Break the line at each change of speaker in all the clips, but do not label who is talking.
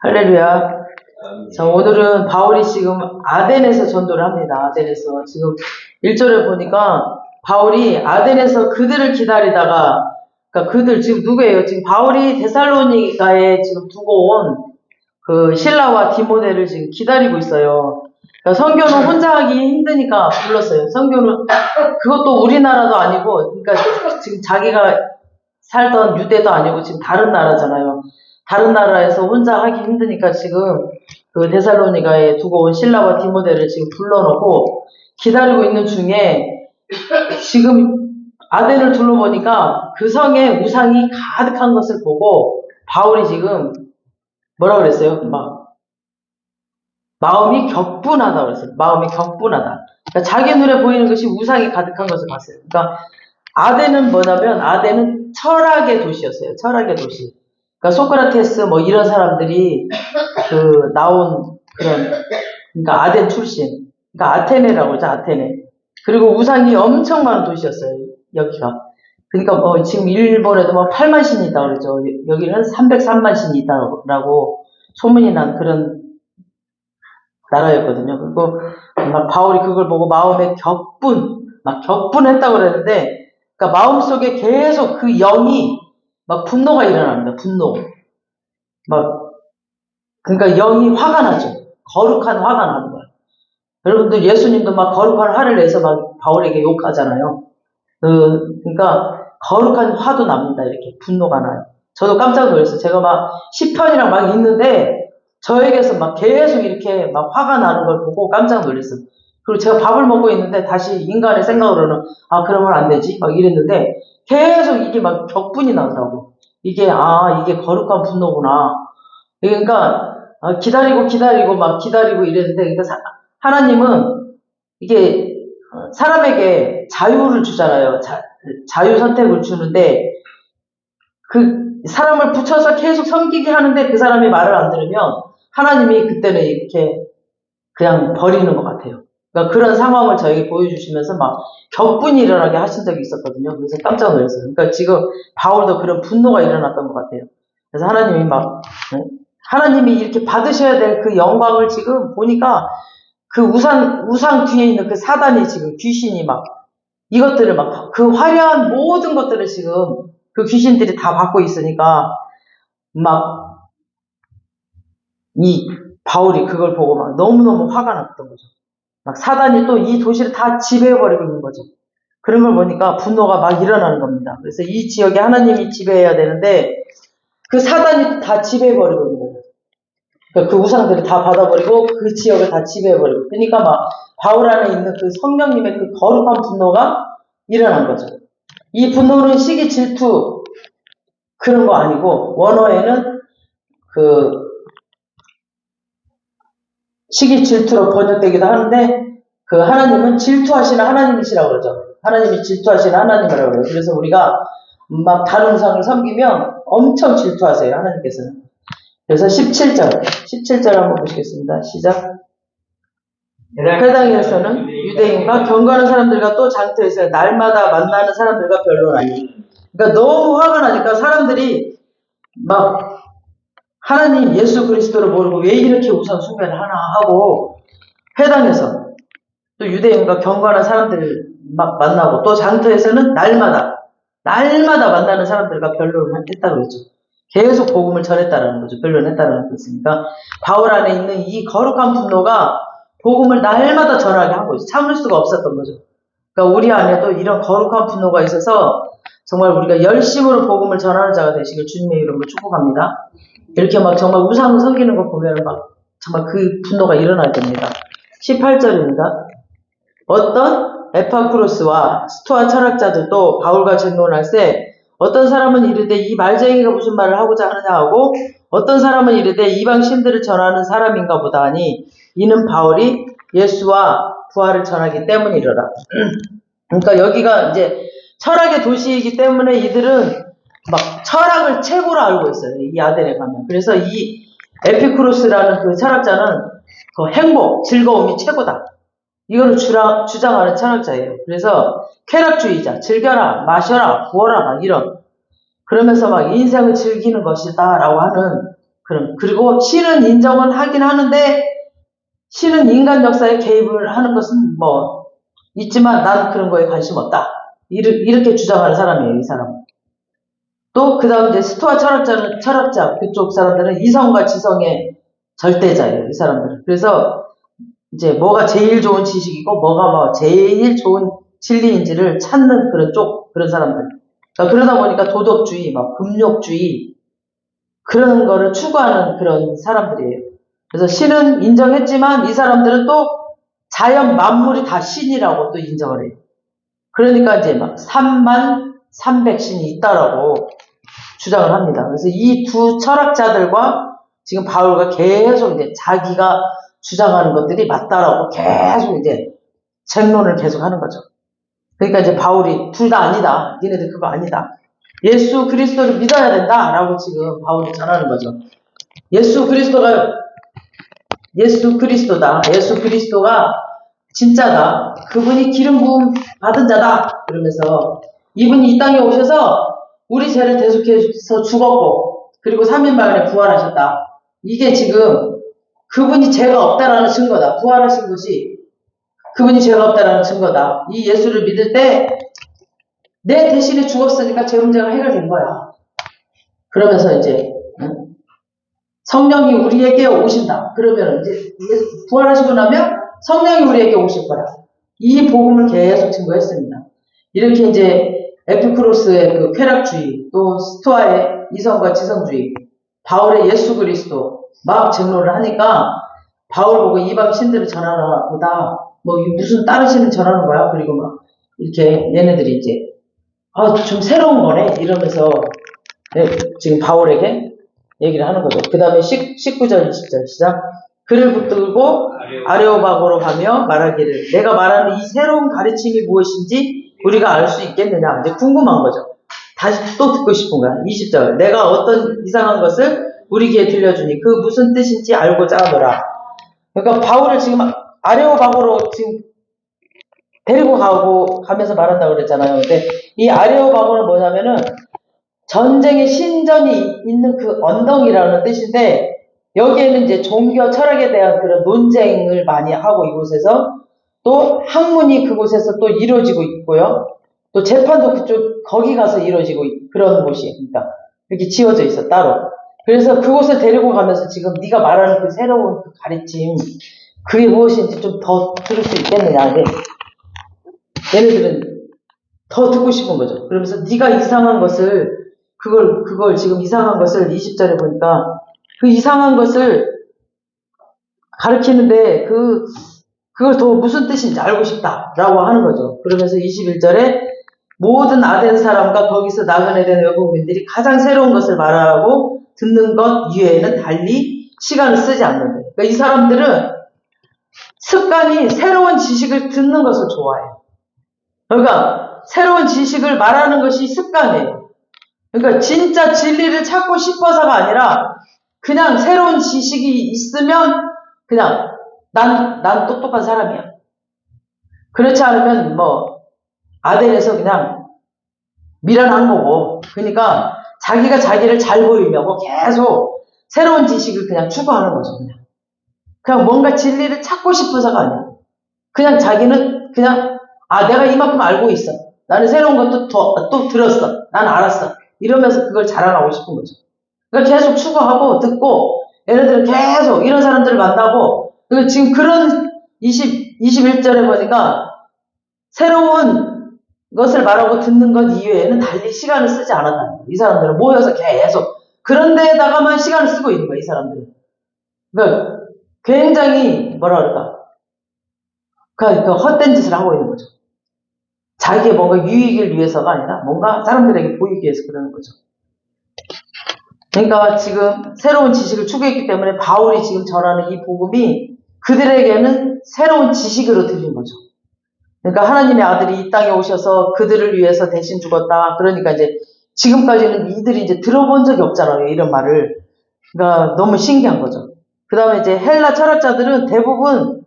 할렐루야. 자, 오늘은 바울이 지금 아덴에서 전도를 합니다. 아덴에서. 지금 1절에 보니까 바울이 아덴에서 그들을 기다리다가, 그러니까 그들 지금 누구예요? 지금 바울이 데살로니가에 지금 두고 온 그 실라와 디모데를 지금 기다리고 있어요. 그러니까 선교는 혼자 하기 힘드니까 불렀어요. 선교는 그것도 우리나라도 아니고, 그러니까 지금 자기가 살던 유대도 아니고 지금 다른 나라잖아요. 다른 나라에서 혼자 하기 힘드니까 지금 그 데살로니가에 두고 온 실라와 디모데를 지금 불러놓고 기다리고 있는 중에 지금 아덴을 둘러보니까 그 성에 우상이 가득한 것을 보고 바울이 지금 뭐라 그랬어요? 마음이 격분하다 그랬어요. 마음이 격분하다. 그러니까 자기 눈에 보이는 것이 우상이 가득한 것을 봤어요. 그러니까 아덴은 뭐냐면 아덴은 철학의 도시였어요. 철학의 도시. 그러니까 소크라테스 뭐 이런 사람들이 그 나온 그런, 그러니까 아덴 출신. 그러니까 아테네라고 그러죠. 아테네. 그리고 우상이 엄청 많은 도시였어요. 여기가. 그러니까 뭐 지금 일본에도 뭐 8만 신이 있다고 그러죠. 여기는 303만 신이 있다고 소문이 난 그런 나라였거든요. 그리고 막 바울이 그걸 보고 마음에 격분했다고 그랬는데, 그러니까 마음속에 계속 그 영이 막 분노가 일어납니다. 분노. 그러니까 영이 화가 나죠. 거룩한 화가 나는 거예요. 여러분들 예수님도 막 거룩한 화를 내서 막 바울에게 욕하잖아요. 그러니까 거룩한 화도 납니다. 이렇게 분노가 나요. 저도 깜짝 놀랐어요. 제가 막 시편이랑 막 있는데 저에게서 막 계속 이렇게 막 화가 나는 걸 보고 깜짝 놀랐어요. 그리고 제가 밥을 먹고 있는데 다시 인간의 생각으로는 그러면 안 되지 막 이랬는데 계속 이게 막 격분이 나더라고. 이게 거룩한 분노구나. 그러니까 기다리고 막 기다리고 이랬는데, 그러니까 하나님은 이게 사람에게 자유를 주잖아요. 자유 선택을 주는데 그 사람을 붙여서 계속 섬기게 하는데 그 사람이 말을 안 들으면 하나님이 그때는 이렇게 그냥 버리는 것 같아요. 그러니까 그런 상황을 저에게 보여주시면서 막 격분이 일어나게 하신 적이 있었거든요. 그래서 깜짝 놀랐어요. 그러니까 지금 바울도 그런 분노가 일어났던 것 같아요. 그래서 하나님이 이렇게 받으셔야 될 그 영광을 지금 보니까 그 우상 뒤에 있는 그 사단이 지금 귀신이 막 이것들을 막 그 화려한 모든 것들을 지금 그 귀신들이 다 받고 있으니까 막 이 바울이 그걸 보고 막 너무너무 화가 났던 거죠. 막 사단이 또 이 도시를 다 지배해버리고 있는 거죠. 그런 걸 보니까 분노가 막 일어나는 겁니다. 그래서 이 지역에 하나님이 지배해야 되는데 그 사단이 다 지배해버리고 있는 거예요. 그 우상들을 다 받아버리고 그 지역을 다 지배해버리고, 그러니까 막 바울 안에 있는 그 성령님의 그 거룩한 분노가 일어난 거죠. 이 분노는 시기 질투 그런 거 아니고 원어에는 그 시기 질투로 번역되기도 하는데 그 하나님은 질투하시는 하나님이시라고 그러죠. 하나님이 질투하시는 하나님이라고 그래요. 그래서 우리가 막 다른 우상을 섬기면 엄청 질투하세요. 하나님께서는. 그래서 17절 한번 보시겠습니다. 시작. 회당에서는 유대인과 경건한 사람들과 또 장터에서 날마다 만나는 사람들과 변론하니. 그러니까 너무 화가 나니까 사람들이 막 하나님 예수 그리스도를 모르고 왜 이렇게 우상 숭배를 하나 하고 회당에서 또 유대인과 경건한 사람들을 막 만나고 또 장터에서는 날마다 만나는 사람들과 변론을 했다고 그랬죠. 계속 복음을 전했다라는 거죠. 변론했다라는 거였으니까 바울 안에 있는 이 거룩한 분노가 복음을 날마다 전하게 한 거죠. 참을 수가 없었던 거죠. 그러니까 우리 안에도 이런 거룩한 분노가 있어서 정말 우리가 열심으로 복음을 전하는 자가 되시길 주님의 이름으로 축복합니다. 이렇게 막 정말 우상을 섬기는 거 보면 막 정말 그 분노가 일어날 겁니다. 18절입니다. 어떤 에파프로스와 스토아 철학자들도 바울과 전론할세 어떤 사람은 이르되 이 말쟁이가 무슨 말을 하고자 하느냐 하고 어떤 사람은 이르되 이방 신들을 전하는 사람인가 보다 하니 이는 바울이 예수와 부활을 전하기 때문이더라. 그러니까 여기가 이제 철학의 도시이기 때문에 이들은 막 철학을 최고로 알고 있어요. 이 아덴에 가면. 그래서 이 에피쿠로스라는 그 철학자는 그 행복, 즐거움이 최고다. 이거를 주장하는 철학자예요. 그래서 쾌락주의자, 즐겨라, 마셔라, 부어라, 막 이런. 그러면서 막 인생을 즐기는 것이다 라고 하는 그리고 신은 인정은 하긴 하는데, 신은 인간 역사에 개입을 하는 것은 뭐, 있지만 난 그런 거에 관심 없다. 이렇게 주장하는 사람이에요, 이 사람은. 또, 그 다음 이제 스토아 철학자, 그쪽 사람들은 이성과 지성의 절대자예요, 이 사람들은. 그래서 이제 뭐가 제일 좋은 지식이고, 뭐가 뭐 제일 좋은 진리인지를 찾는 그런 사람들. 그러니까 그러다 보니까 도덕주의, 막 금욕주의, 그런 거를 추구하는 그런 사람들이에요. 그래서 신은 인정했지만 이 사람들은 또 자연 만물이 다 신이라고 또 인정을 해요. 그러니까 이제 막 3만 300신이 있다라고 주장을 합니다. 그래서 이 두 철학자들과 지금 바울과 계속 이제 자기가 주장하는 것들이 맞다라고 계속 이제 쟁론을 계속 하는 거죠. 그러니까 이제 바울이 둘 다 아니다. 니네들 그거 아니다. 예수 그리스도를 믿어야 된다라고 지금 바울이 전하는 거죠. 예수 그리스도다. 예수 그리스도가 진짜다. 그분이 기름 부음 받은 자다. 그러면서 이분이 이 땅에 오셔서 우리 죄를 대속해서 죽었고, 그리고 3일 만에 부활하셨다. 이게 지금 그분이 죄가 없다라는 증거다. 부활하신 것이 그분이 죄가 없다라는 증거다. 이 예수를 믿을 때 내 대신에 죽었으니까 죄 문제가 해결된 거야. 그러면서 이제 성령이 우리에게 오신다. 그러면 이제 부활하시고 나면 성령이 우리에게 오실 거야. 이 복음을 계속 증거했습니다. 이렇게 이제 에피쿠로스의 그 쾌락주의, 또 스토아의 이성과 지성주의, 바울의 예수 그리스도 막 증론을 하니까 바울 보고 이방 신들을 전하나 보다 뭐 무슨 다른 신을 전하는 거야. 그리고 막 이렇게 얘네들이 이제 좀 새로운 거네 이러면서 지금 바울에게 얘기를 하는 거죠. 그 다음에 19절 20절 시작. 그를 붙들고 아레오바고로 가며 말하기를 내가 말하는 이 새로운 가르침이 무엇인지 우리가 알 수 있겠느냐. 이제 궁금한 거죠. 다시 또 듣고 싶은 거야. 20절 내가 어떤 이상한 것을 우리 귀에 들려주니 그 무슨 뜻인지 알고자 하노라. 그러니까 바울을 지금 아레오바고로 지금 데리고 가면서 말한다고 그랬잖아요. 근데 이 아레오바고는 뭐냐면은 전쟁의 신전이 있는 그 언덕이라는 뜻인데, 여기에는 이제 종교 철학에 대한 그런 논쟁을 많이 하고 이곳에서 또 학문이 그곳에서 또 이루어지고 있고요. 또 재판도 거기 가서 이루어지고 그런 곳이에요. 그러니까 이렇게 지어져 있어 따로. 그래서 그곳을 데리고 가면서 지금 네가 말하는 그 새로운 그 가르침, 그게 무엇인지 좀 더 들을 수 있겠느냐. 얘네들은 더 듣고 싶은 거죠. 그러면서 네가 이상한 것을 그걸 지금 이상한 것을 20절에 보니까 그 이상한 것을 가르치는데 그걸 더 무슨 뜻인지 알고 싶다라고 하는 거죠. 그러면서 21절에 모든 아덴 사람과 거기서 나그네 된 외국인들이 가장 새로운 것을 말하고 듣는 것 이외에는 달리 시간을 쓰지 않는데, 그러니까 이 사람들은 습관이 새로운 지식을 듣는 것을 좋아해요. 그러니까 새로운 지식을 말하는 것이 습관이에요. 그러니까 진짜 진리를 찾고 싶어서가 아니라 그냥 새로운 지식이 있으면 그냥 난 똑똑한 사람이야. 그렇지 않으면 뭐 아덴에서 그냥 미련한 거고, 그러니까 자기가 자기를 잘 보이려고 계속 새로운 지식을 그냥 추구하는 거죠. 그냥 뭔가 진리를 찾고 싶어서가 아니야. 그냥 자기는 그냥 내가 이만큼 알고 있어. 나는 새로운 것도 또 들었어. 난 알았어. 이러면서 그걸 자랑하고 싶은 거죠. 그러니까 계속 추구하고 듣고, 얘네들은 계속 이런 사람들을 만나고, 지금 그런 21절에 보니까 새로운 것을 말하고 듣는 것 이외에는 달리 시간을 쓰지 않았다는 거예요. 이 사람들은 모여서 계속 그런 데다가만 시간을 쓰고 있는 거예요. 이 사람들은. 그러니까 굉장히 그러니까 헛된 짓을 하고 있는 거죠. 자기의 뭔가 유익을 위해서가 아니라 뭔가 사람들에게 보이기 위해서 그러는 거죠. 그러니까 지금 새로운 지식을 추구했기 때문에 바울이 지금 전하는 이 복음이 그들에게는 새로운 지식으로 들린 거죠. 그러니까 하나님의 아들이 이 땅에 오셔서 그들을 위해서 대신 죽었다. 그러니까 이제 지금까지는 이들이 이제 들어본 적이 없잖아요. 이런 말을. 그러니까 너무 신기한 거죠. 그 다음에 이제 헬라 철학자들은 대부분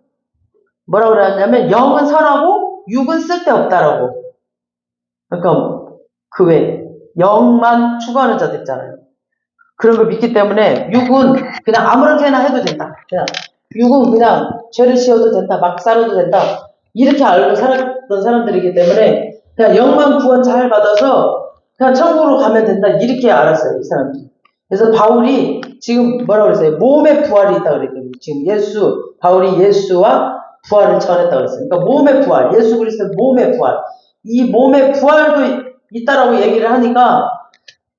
뭐라고 그러냐면 영은 선하고 육은 쓸데없다라고. 그러니까 그 외에 영만 추구하는 자들 있잖아요. 그런 걸 믿기 때문에 육은 그냥 아무렇게나 해도 된다. 그냥 육은 그냥 죄를 지어도 된다. 막 살아도 된다. 이렇게 알고 살았던 사람들이기 때문에 그냥 영만 구원 잘 받아서 그냥 천국으로 가면 된다. 이렇게 알았어요. 이 사람들. 그래서 바울이 지금 뭐라고 그랬어요? 몸의 부활이 있다고 그랬거든요. 지금 바울이 예수와 부활을 전했다고 그랬어요. 그러니까 몸의 부활, 예수 그리스도의 몸의 부활. 이 몸의 부활도 있다라고 얘기를 하니까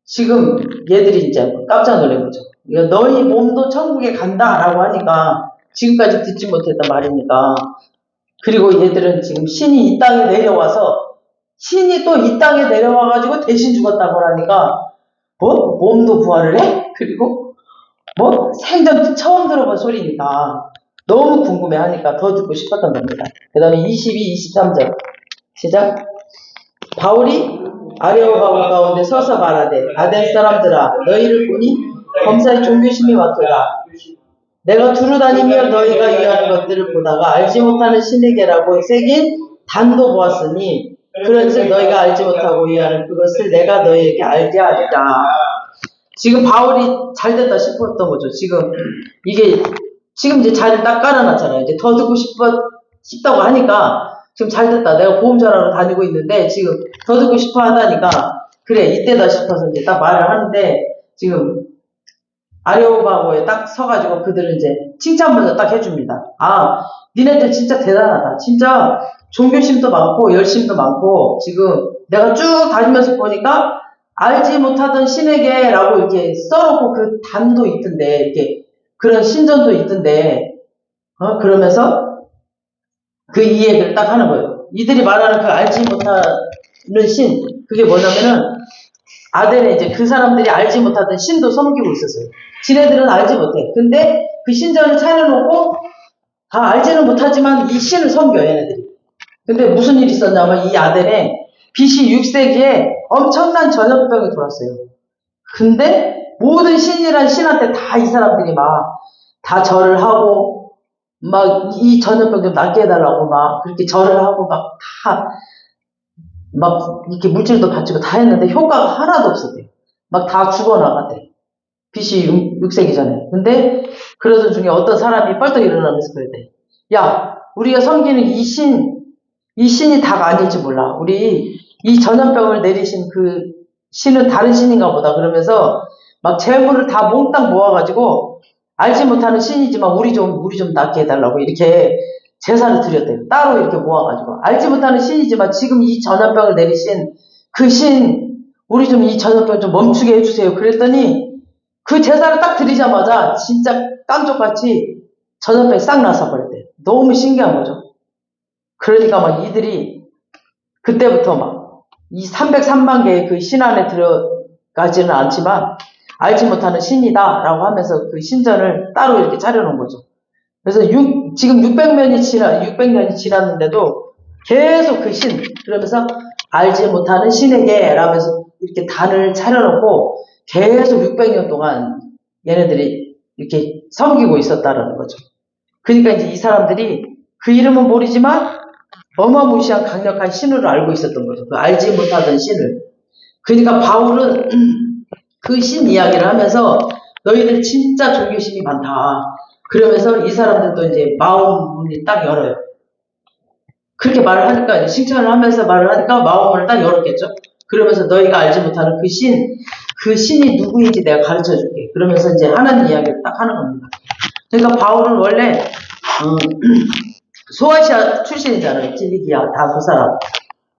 지금 얘들이 이제 깜짝 놀란 거죠. 너희 몸도 천국에 간다라고 하니까 지금까지 듣지 못했단 말이니까. 그리고 얘들은 지금 신이 이 땅에 내려와서 신이 또 이 땅에 내려와가지고 대신 죽었다고 하니까 뭐? 몸도 부활을 해? 그리고 뭐? 생전 처음 들어본 소리니까 너무 궁금해하니까 더 듣고 싶었던 겁니다. 그 다음에 22, 23절 시작. 바울이 아레오바고 가운데 서서 말하되 아덴 사람들아 너희를 보니 범사의 종교심이 왔도다. 내가 두루 다니며 너희가 위하는 것들을 보다가 알지 못하는 신에게라고 새긴 단도 보았으니 그런즉 너희가 알지 못하고 위하는 그것을 내가 너희에게 알게 하리라. 지금 바울이 잘됐다 싶었던 거죠. 지금 이제 자리를 딱 깔아놨잖아요. 이제 더 듣고 싶다고 하니까 지금 잘됐다. 내가 보험자라로 다니고 있는데 지금 더 듣고 싶어 하다니까 그래 이때다 싶어서 이제 딱 말을 하는데 지금 아레오바고에 딱 서가지고 그들은 이제 칭찬 먼저 딱 해줍니다. 아, 니네들 진짜 대단하다. 진짜 종교심도 많고 열심도 많고 지금 내가 쭉 다니면서 보니까 알지 못하던 신에게 라고 이렇게 써놓고 그 단도 있던데 이렇게 그런 신전도 있던데 그러면서 그 이야기를 딱 하는 거예요. 이들이 말하는 그 알지 못하는 신 그게 뭐냐면은 아덴에 이제 그 사람들이 알지 못하던 신도 섬기고 있었어요. 지네들은 알지 못해. 근데 그 신전을 차려놓고 다 알지는 못하지만 이 신을 섬겨 얘네들이. 근데 무슨 일이 있었냐면 이 아덴에 BC 6세기에 엄청난 전염병이 돌았어요. 근데 모든 신이란 신한테 다 이 사람들이 막 다 절을 하고 막 이 전염병 좀 낫게 해달라고 막 그렇게 절을 하고 막 이렇게 물질도 바치고 다 했는데 효과가 하나도 없었대. 막 다 죽어나갔대. BC 6세기 전에. 근데 그러던 중에 어떤 사람이 뻘떡 일어나면서 그랬대. 야, 우리가 섬기는 이 신이 다가 아닐지 몰라. 우리 이 전염병을 내리신 그 신은 다른 신인가 보다. 그러면서 막 재물을 다 몽땅 모아가지고 알지 못하는 신이지만 우리 좀 낫게 해달라고 이렇게 제사를 드렸대요. 따로 이렇게 모아가지고. 알지 못하는 신이지만 지금 이 전염병을 내리신 그 신, 우리 좀 이 전염병 좀 멈추게 해주세요. 그랬더니 그 제사를 딱 드리자마자 진짜 깜짝같이 전염병이 싹 나서 버렸대요. 너무 신기한 거죠. 그러니까 막 이들이 그때부터 막 이 303만 개의 그 신 안에 들어가지는 않지만 알지 못하는 신이다 라고 하면서 그 신전을 따로 이렇게 차려놓은 거죠. 그래서 지금 600년이 지났는데도 계속 그 신, 그러면서 알지 못하는 신에게 라면서 이렇게 단을 차려놓고 계속 600년 동안 얘네들이 이렇게 섬기고 있었다라는 거죠. 그러니까 이제 이 사람들이 그 이름은 모르지만 어마무시한 강력한 신으로 알고 있었던 거죠. 그 알지 못하던 신을. 그러니까 바울은 그 신 이야기를 하면서 너희들 진짜 종교심이 많다. 그러면서 이 사람들도 이제 마음문이 딱 열어요. 그렇게 말을 하니까, 칭찬을 하면서 말을 하니까 마음문을 딱 열었겠죠? 그러면서 너희가 알지 못하는 그 신이 누구인지 내가 가르쳐 줄게. 그러면서 이제 하나님 이야기를 딱 하는 겁니다. 그러니까 바울은 원래, 소아시아 출신이잖아요. 킬리기아, 다 그 사람.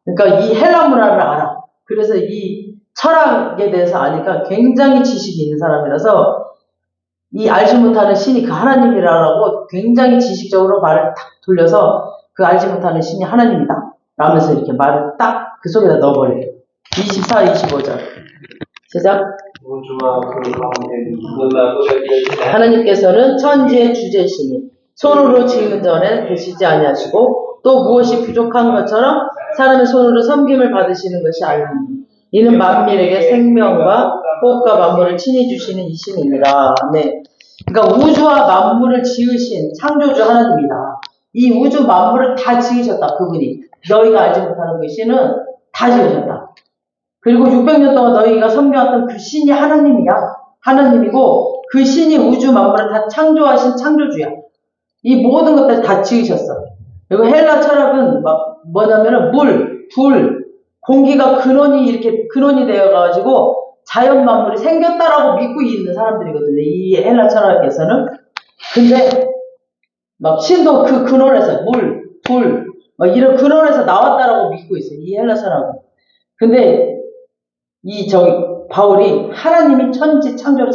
그러니까 이 헬라 문화를 알아. 그래서 이 철학에 대해서 아니까 굉장히 지식이 있는 사람이라서 이 알지 못하는 신이 그 하나님이라고 굉장히 지식적으로 말을 탁 돌려서 그 알지 못하는 신이 하나님이다 라면서 이렇게 말을 딱 그 속에다 넣어버려요. 24, 25절 시작. 하나님께서는 천지의 주제시니 손으로 지은 전에 되시지 아니하시고 또 무엇이 부족한 것처럼 사람의 손으로 섬김을 받으시는 것이 아닙니다. 이는 만민에게 생명과 호흡과 만물을 친히 주시는 이신입니다. 네. 그러니까 우주와 만물을 지으신 창조주 하나님이다. 이 우주 만물을 다 지으셨다. 그분이. 너희가 알지 못하는 그 신은 다 지으셨다. 그리고 600년 동안 너희가 섬겨왔던 그 신이 하나님이야. 하나님이고 그 신이 우주 만물을 다 창조하신 창조주야. 이 모든 것들 다 지으셨어. 그리고 헬라 철학은 막 뭐냐면은 물, 불, 공기가 근원이 이렇게 근원이 되어가지고 자연 만물이 생겼다라고 믿고 있는 사람들이거든요. 이 헬라 철학에서는. 근데 막 신도 그 근원에서 물, 불, 막 이런 근원에서 나왔다라고 믿고 있어요. 이 헬라 철학은. 근데 바울이 하나님이 천지 창조를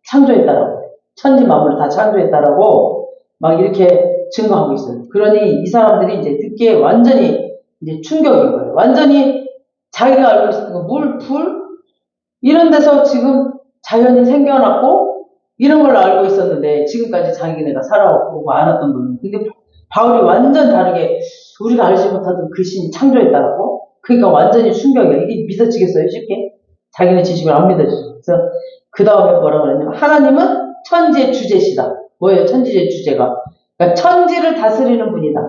창조했다라고. 천지 만물을 다 창조했다라고 막 이렇게 증거하고 있어요. 그러니 이 사람들이 이제 듣기에 완전히 이제 충격인 거예요. 완전히 자기가 알고 있었던 거, 물, 불, 이런 데서 지금 자연이 생겨났고, 이런 걸 알고 있었는데, 지금까지 자기네가 살아오고 않았던 거는. 근데 바울이 완전 다르게 우리가 알지 못하던 그 신이 창조했다라고? 그러니까 완전히 충격이야. 이게 믿어지겠어요, 쉽게? 자기네 지식을 안 믿어지죠. 그래서 그 다음에 뭐라고 그랬냐면, 하나님은 천지의 주제시다. 뭐예요, 천지의 주제가? 그러니까 천지를 다스리는 분이다.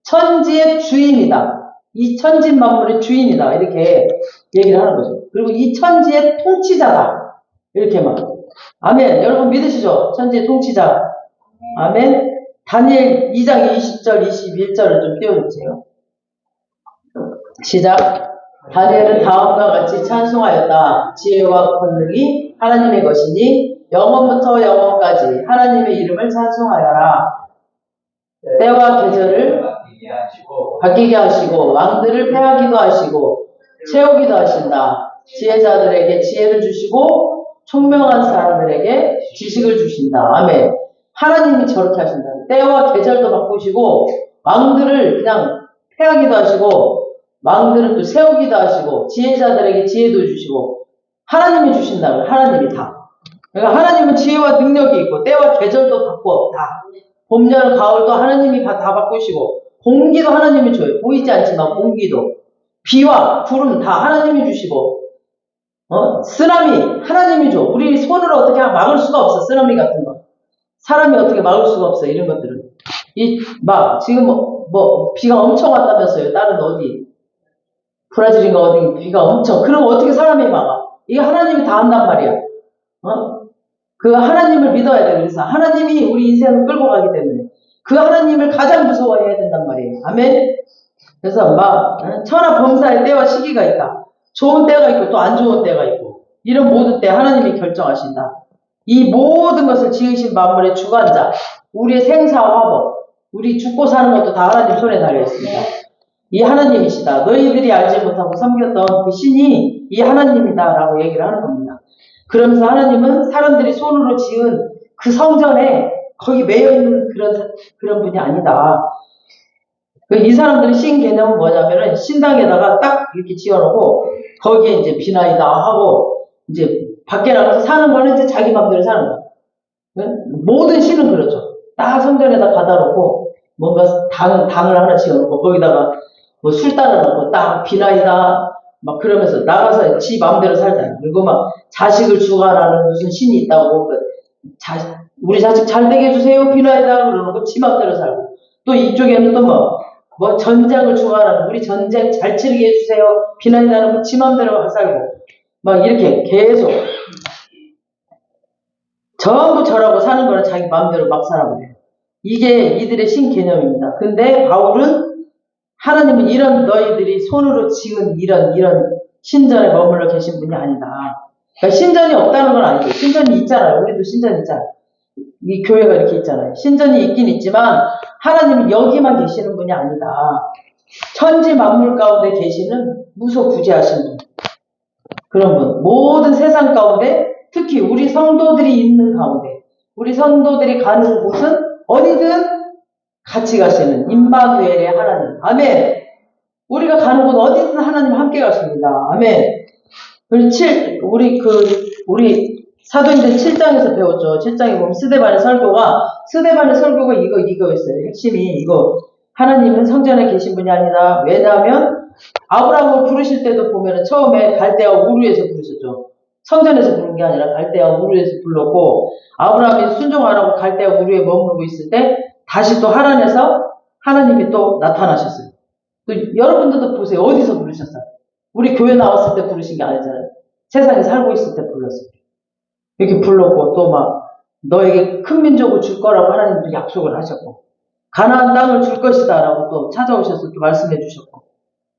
천지의 주인이다. 이 천지 만물의 주인이다. 이렇게 얘기를 하는 거죠. 그리고 이 천지의 통치자다. 이렇게 막. 아멘. 여러분 믿으시죠? 천지의 통치자. 아멘. 다니엘 2장 20절, 21절을 좀 띄워주세요. 시작. 다니엘은 다음과 같이 찬송하였다. 지혜와 권능이 하나님의 것이니 영원부터 영원까지 하나님의 이름을 찬송하여라. 때와 계절을 바뀌게 하시고 왕들을 패하기도 하시고 채우기도 하신다. 지혜자들에게 지혜를 주시고 총명한 사람들에게 지식을 주신다. 아멘. 하나님이 저렇게 하신다. 때와 계절도 바꾸시고 왕들을 그냥 패하기도 하시고 왕들은 또 세우기도 하시고 지혜자들에게 지혜도 주시고 하나님이 주신다면 하나님이 다. 그러니까 하나님은 지혜와 능력이 있고 때와 계절도 바꿔 다. 봄, 여름, 가을도 하나님이 다 바꾸시고 공기도 하나님이 줘요. 보이지 않지만 공기도. 비와 구름 다 하나님이 주시고 쓰나미 하나님이 줘. 우리 손으로 어떻게 막을 수가 없어. 쓰나미 같은 거. 사람이 어떻게 막을 수가 없어. 이런 것들은. 지금 비가 엄청 왔다면서요. 다른 어디. 브라질인가 어디 비가 엄청. 그럼 어떻게 사람이 막아? 이게 하나님이 다 한단 말이야. 그 하나님을 믿어야 돼. 그래서 하나님이 우리 인생을 끌고 가기 때문에 그 하나님을 가장 무서워해야 된단 말이에요. 아멘. 그래서 천하범사의 때와 시기가 있다. 좋은 때가 있고 또 안 좋은 때가 있고 이런 모든 때 하나님이 결정하신다. 이 모든 것을 지으신 만물의 주관자, 우리의 생사화복, 우리 죽고 사는 것도 다 하나님 손에 달려 있습니다. 이 하나님이시다. 너희들이 알지 못하고 섬겼던 그 신이 이 하나님이다라고 얘기를 하는 겁니다. 그러면서 하나님은 사람들이 손으로 지은 그 성전에 거기 매여있는 그런 분이 아니다. 이 사람들의 신 개념은 뭐냐면은 신당에다가 딱 이렇게 지어놓고 거기에 이제 비나이다 하고 이제 밖에 나가서 사는 거는 이제 자기 맘대로 사는 거야. 모든 신은 그렇죠. 딱 성전에다 가다 놓고 뭔가 당을 하나 지어놓고 거기다가 뭐 술 따라 놓고 딱 비나이다 막 그러면서 나가서 지 마음대로 살잖아요. 그리고 막 자식을 주관하는 무슨 신이 있다고 우리 자식 잘 되게 해주세요 비나이다 그러고 지 마음대로 살고 또 이쪽에는 또 뭐 전쟁을 주관하는 우리 전쟁 잘 치르게 해주세요 비나이다는 지 마음대로 살고 막 이렇게 계속 전부 저라고 사는 거는 자기 마음대로 막 살아버려요. 이게 이들의 신 개념입니다. 근데 바울은 하나님은 이런 너희들이 손으로 지은 이런 신전에 머물러 계신 분이 아니다. 그러니까 신전이 없다는 건 아니죠. 신전이 있잖아요. 우리도 신전 있잖아요. 이 교회가 이렇게 있잖아요. 신전이 있긴 있지만 하나님은 여기만 계시는 분이 아니다. 천지 만물 가운데 계시는 무소부재하신 분. 그런 분. 모든 세상 가운데 특히 우리 성도들이 있는 가운데 우리 성도들이 가는 곳은 어디든 같이 가시는 임마누엘의 하나님. 아멘. 우리가 가는 곳 어디든 하나님 함께 가십니다. 아멘. 우리 사도행전 7장에서 배웠죠. 7장에 보면 스데반의 설교가 이거였어요. 핵심이 이거. 하나님은 성전에 계신 분이 아니다. 왜냐하면 아브라함을 부르실 때도 보면은 처음에 갈대아 우르에서 부르셨죠. 성전에서 부른 게 아니라 갈대아 우르에서 불렀고 아브라함이 순종하라고 갈대아 우르에 머무르고 있을 때 다시 또 하란에서 하나님이 또 나타나셨어요. 또 여러분들도 보세요. 어디서 부르셨어요? 우리 교회 나왔을 때 부르신 게 아니잖아요. 세상에 살고 있을 때 불렀어요. 이렇게 불렀고, 또 막, 너에게 큰 민족을 줄 거라고 하나님도 약속을 하셨고, 가나안 땅을 줄 것이다 라고 또 찾아오셔서 또 말씀해 주셨고,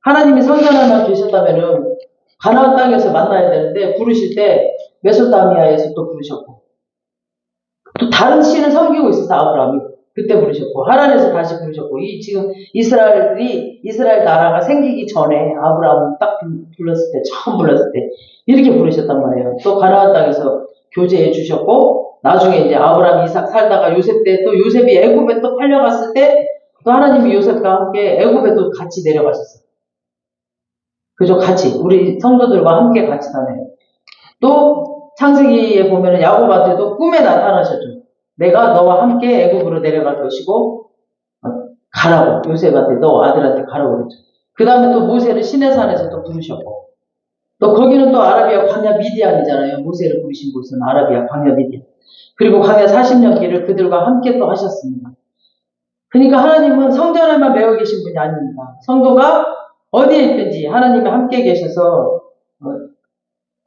하나님이 선전하나 계셨다면은 가나안 땅에서 만나야 되는데 부르실 때 메소다미아에서 또 부르셨고, 또 다른 신을 섬기고 있었어 아브라함이. 그때 부르셨고, 하란에서 다시 부르셨고, 이 지금 이스라엘 나라가 생기기 전에 아브라함을 딱 불렀을 때, 처음 불렀을 때 이렇게 부르셨단 말이에요. 또 가나안 땅에서 교제해 주셨고, 나중에 이제 아브라함, 이삭 살다가 요셉 때, 또 요셉이 애굽에 또 팔려갔을 때 또 하나님이 요셉과 함께 애굽에 또 같이 내려가셨어요. 그죠? 같이 우리 성도들과 함께 같이 다녀요. 또 창세기에 보면은 야곱한테도 꿈에 나타나셨죠. 내가 너와 함께 애굽으로 내려갈 것이고, 가라고, 요셉한테 너 아들한테 가라고 그랬죠. 그 다음에 또 모세를 시내산에서 또 부르셨고, 또 거기는 또 아라비아 광야 미디안이잖아요. 모세를 부르신 곳은 아라비아 광야 미디안. 그리고 광야 40년 길을 그들과 함께 또 하셨습니다. 그러니까 하나님은 성전에만 매여 계신 분이 아닙니다. 성도가 어디에 있든지 하나님이 함께 계셔서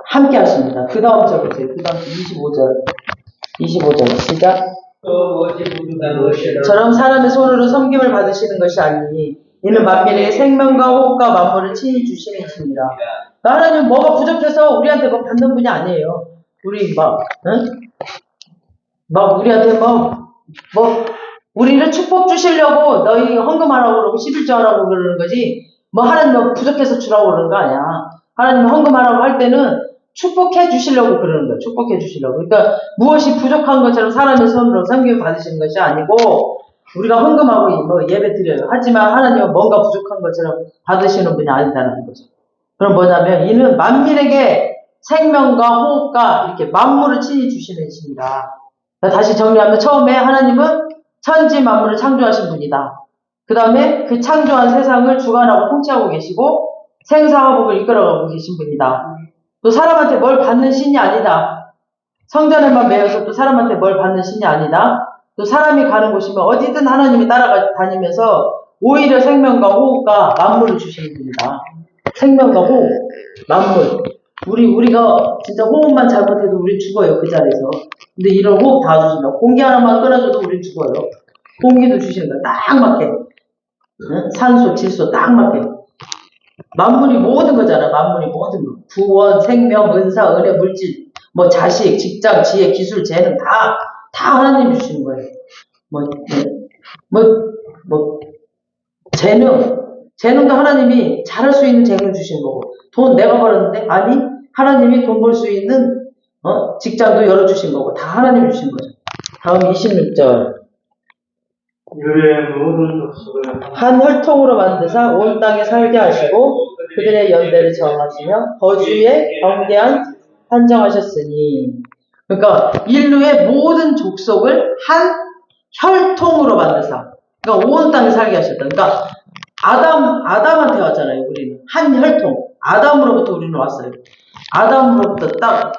함께 하십니다. 그 다음 절 보세요. 그 다음 25절 시작. 저럼 사람의 손으로 섬김을 받으시는 것이 아니니 이는 만민에게 생명과 호흡과 만물을 친히 주시는 이십니다. 그러니까 하나님은 뭐가 부족해서 우리한테 뭐 받는 분이 아니에요. 우리 우리한테 우리를 축복 주시려고 너희 헌금하라고 그러고 11조 하라고 그러는 거지, 하나님 뭐 부족해서 주라고 그러는 거 아니야. 하나님 헌금하라고 할 때는 축복해 주시려고 그러는 거예요. 축복해 주시려고. 그러니까 무엇이 부족한 것처럼 사람의 손으로 섬김을 받으시는 것이 아니고, 우리가 헌금하고 예배 드려요. 하지만 하나님은 뭔가 부족한 것처럼 받으시는 분이 아니다라는 거죠. 그럼 뭐냐면 이는 만민에게 생명과 호흡과 이렇게 만물을 친히 주시는 이십니다. 다시 정리하면 처음에 하나님은 천지 만물을 창조하신 분이다. 그 다음에 그 창조한 세상을 주관하고 통치하고 계시고 생사화복을 이끌어가고 계신 분이다. 또 사람한테 뭘 받는 신이 아니다. 성전에만 매여서 또 사람한테 뭘 받는 신이 아니다. 또 사람이 가는 곳이면 어디든 하나님이 따라다니면서 오히려 생명과 호흡과 만물을 주시는 분이다. 생명과 호흡, 만물. 우리가 진짜 호흡만 잘못해도 우리 죽어요, 그 자리에서. 근데 이런 호흡 다 주신다. 공기 하나만 끊어줘도 우리 죽어요. 공기도 주시는 거야. 딱 맞게. 산소, 질소 딱 맞게. 만물이 모든 거잖아. 만물이 모든 거. 구원, 생명, 은사, 은혜, 물질, 자식, 직장, 지혜, 기술, 재능 다 하나님이 주시는 거예요. 재능도 하나님이 잘할 수 있는 재능을 주시는 거고, 돈 내가 벌었는데? 아니, 하나님이 돈 벌 수 있는 직장도 열어주신 거고, 다 하나님이 주신 거죠. 다음 26절. 한 혈통으로 만드사 온 땅에 살게 하시고 그들의 연대를 정하시며 거주에 경계한 한정하셨으니. 그러니까 인류의 모든 족속을 한 혈통으로 만드사, 그러니까 온 땅에 살게 하셨다. 그러니까 아담한테 왔잖아요. 우리는 한 혈통, 아담으로부터 우리는 왔어요. 아담으로부터 딱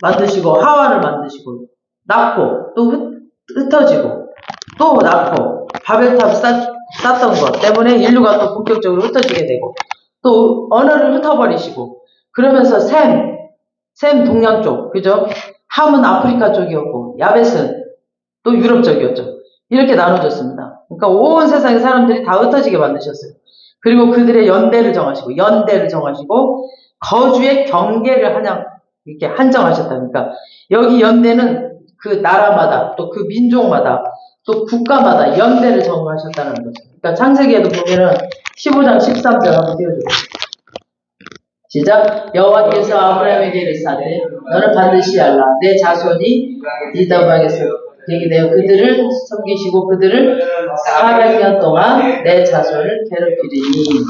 만드시고 하와를 만드시고 낳고 또 흩어지고 또 낳고 바벨탑 쌓던 것 때문에 인류가 또 본격적으로 흩어지게 되고, 또 언어를 흩어버리시고, 그러면서 셈 동양 쪽, 그죠? 함은 아프리카 쪽이었고 야벳은 또 유럽 쪽이었죠. 이렇게 나눠졌습니다. 그러니까 온 세상의 사람들이 다 흩어지게 만드셨어요. 그리고 그들의 연대를 정하시고 거주의 경계를 이렇게 한정하셨다니까. 여기 연대는 그 나라마다 또 그 민족마다 또 국가마다 연대를 정하셨다는 거죠. 그러니까 창세기에도 보면은 15장 13절 한번 띄워주세요. 시작. 여호와께서 아브라함에게 이르시되 너는 반드시 알라. 내 자손이 네 땅에서 되게 되어 그들을 섬기시고 그들을 400년 동안 내 자손을 괴롭히리니.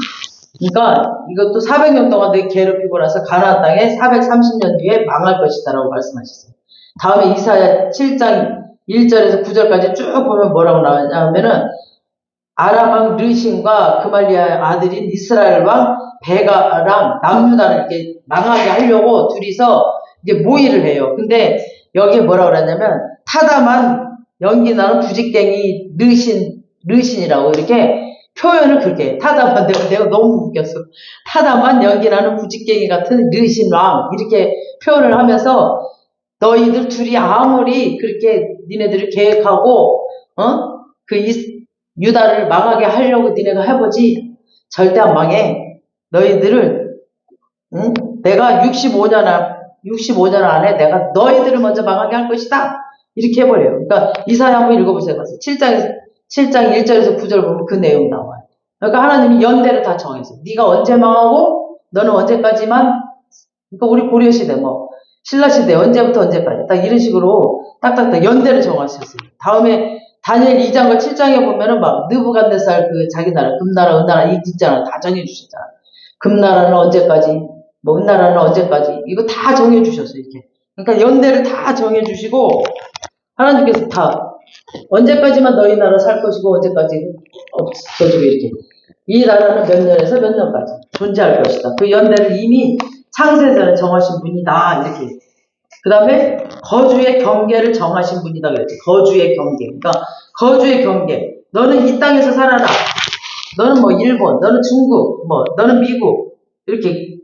그러니까 이것도 400년 동안 내 괴롭히고 나서 가나안 땅에 430년 뒤에 망할 것이다라고 말씀하셨어요. 다음에 이사야 7장 1절에서 9절까지 쭉 보면 뭐라고 나오냐면은 아람 왕 르신과 그말리아의 아들인 이스라엘 왕 베가랑 남유다를 이렇게 망하게 하려고 둘이서 이제 모의를 해요. 근데 여기에 뭐라고 그러냐면 타담한 연기나는 부직갱이 르신이라고 이렇게 표현을 그렇게 해. 타담한, 내가 너무 웃겼어. 타담한 연기나는 부직갱이 같은 르신 왕 이렇게 표현을 하면서 너희들 둘이 아무리 그렇게 니네들이 계획하고 유다를 망하게 하려고 니네가 해보지 절대 안 망해. 너희들을 내가 65년 안에 내가 너희들을 먼저 망하게 할 것이다. 이렇게 해버려요. 그러니까 이사야 한번 읽어보세요. 7장 1절에서 9절 보면 그 내용 나와요. 그러니까 하나님이 연대를 다 정해서 네가 언제 망하고 너는 언제까지만, 그러니까 우리 고려시대 신라시대 언제부터 언제까지 딱 이런 식으로 딱딱딱 연대를 정하셨어요. 다음에 다니엘 2장과 7장에 보면은 막 느부갓네살 그 자기 나라 금나라 은나라 이 있잖아. 다 정해주셨잖아. 금나라는 언제까지 은나라는 언제까지 이거 다 정해주셨어요. 이렇게. 그러니까 연대를 다 정해주시고 하나님께서 다 언제까지만 너희 나라 살 것이고 언제까지 없어지고 이렇게 이 나라는 몇 년에서 몇 년까지 존재할 것이다. 그 연대를 이미 창세전에 정하신 분이다. 이렇게. 그 다음에 거주의 경계를 정하신 분이다. 그랬지. 거주의 경계. 그러니까 거주의 경계. 너는 이 땅에서 살아라. 너는 일본, 너는 중국, 너는 미국. 이렇게